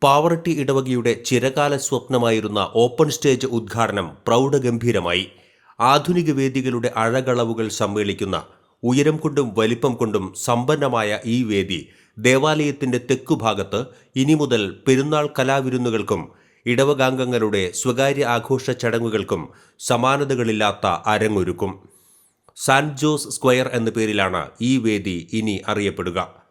പാവറട്ടി ഇടവകയുടെ ചിരകാല സ്വപ്നമായിരുന്ന open stage ഉദ്ഘാടനം പ്രൗഢഗംഭീരമായി. ആധുനിക വേദികളുടെ അഴകളവുകൾ സമ്മേളിക്കുന്ന ഉയരം കൊണ്ടും വലിപ്പം കൊണ്ടും സമ്പന്നമായ ഈ വേദി ദേവാലയത്തിന്റെ തെക്കുഭാഗത്ത് ഇനി മുതൽ പെരുന്നാൾ കലാവിരുന്നുകൾക്കും ഇടവകാംഗങ്ങളുടെ സ്വകാര്യ ആഘോഷ ചടങ്ങുകൾക്കും സമാനതകളില്ലാത്ത അരങ്ങൊരുക്കും. സാന്റ് ജോസ് സ്ക്വയർ എന്ന പേരിലാണ് ഈ വേദി ഇനി അറിയപ്പെടുക.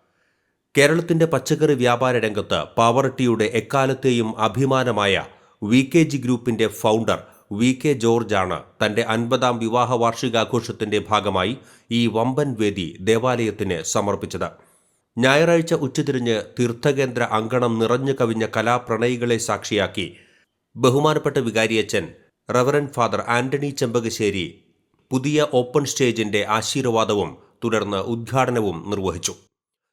കേരളത്തിന്റെ പച്ചക്കറി വ്യാപാര രംഗത്ത് പാവറട്ടിയുടെ എക്കാലത്തെയും അഭിമാനമായ VKG ഗ്രൂപ്പിന്റെ ഫൗണ്ടർ VK ജോർജാണ് തന്റെ 50ാം വിവാഹ വാർഷികാഘോഷത്തിന്റെ ഭാഗമായി ഈ വമ്പൻ വേദി ദേവാലയത്തിന് സമർപ്പിച്ചത്. ഞായറാഴ്ച ഉച്ചതിരിഞ്ഞ് തീർത്ഥകേന്ദ്ര അങ്കണം നിറഞ്ഞു കവിഞ്ഞ കലാപ്രണയികളെ സാക്ഷിയാക്കി ബഹുമാനപ്പെട്ട വികാരിയച്ചൻ റവറന്റ് ഫാദർ ആന്റണി ചെമ്പകശ്ശേരി പുതിയ ഓപ്പൺ സ്റ്റേജിന്റെ ആശീർവാദവും തുടർന്ന് ഉദ്ഘാടനവും നിർവഹിച്ചു.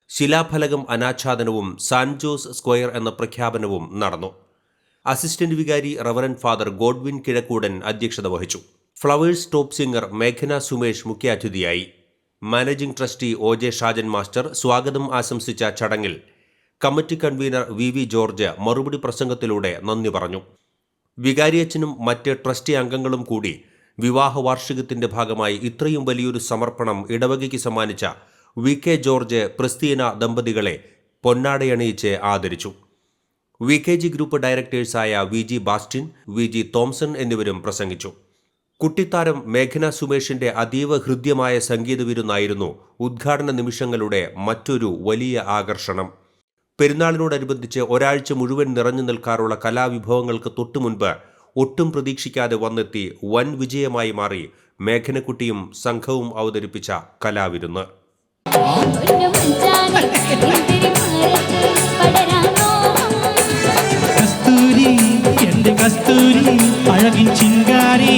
ശിലാഫലകം അനാച്ഛാദനവും സാന്റ് ജോസ് സ്ക്വയർ എന്ന പ്രഖ്യാപനവും നടന്നു. അസിസ്റ്റന്റ് വികാരി റവറന്റ് ഫാദർ ഗോഡ്വിൻ കിഴക്കൂടൻ അധ്യക്ഷത വഹിച്ചു. ഫ്ലവേഴ്സ് ടോപ്പ് സിംഗർ മേഘന സുമേഷ് മുഖ്യാതിഥിയായി. Managing trustee OJ Shajan master സ്വാഗതം ആശംസിച്ച ചടങ്ങിൽ കമ്മിറ്റി കൺവീനർ VV ജോർജ് മറുപടി പ്രസംഗത്തിലൂടെ നന്ദി പറഞ്ഞു. വികാരിയച്ചനും മറ്റ് ട്രസ്റ്റി അംഗങ്ങളും കൂടി വിവാഹ വാർഷികത്തിന്റെ ഭാഗമായി ഇത്രയും വലിയൊരു സമർപ്പണം ഇടവകയ്ക്ക് സമ്മാനിച്ച VK ജോർജ് ക്രിസ്തീന ദമ്പതികളെ പൊന്നാടയണിയിച്ച് ആദരിച്ചു. VKG ഗ്രൂപ്പ് ഡയറക്ടേഴ്സായ VG ബാസ്റ്റിൻ, VG തോംസൺ എന്നിവരും പ്രസംഗിച്ചു. കുട്ടിത്താരം മേഘന സുമേഷിന്റെ അതീവ ഹൃദ്യമായ സംഗീത വിരുന്നായിരുന്നു ഉദ്ഘാടന നിമിഷങ്ങളുടെ മറ്റൊരു വലിയ ആകർഷണം. പെരുന്നാളിനോടനുബന്ധിച്ച് ഒരാഴ്ച മുഴുവൻ നിറഞ്ഞു നിൽക്കാറുള്ള കലാവിഭവങ്ങൾക്ക് തൊട്ടുമുൻപ് ഒട്ടും പ്രതീക്ഷിക്കാതെ വന്നെത്തി വൻ വിജയമായി മാറി മേഘനക്കുട്ടിയും സംഘവും അവതരിപ്പിച്ച കലാവിരുന്ന്. കസ്തൂരി എന്റെ കസ്തൂരി അഴകിൻ ചിങ്കാരി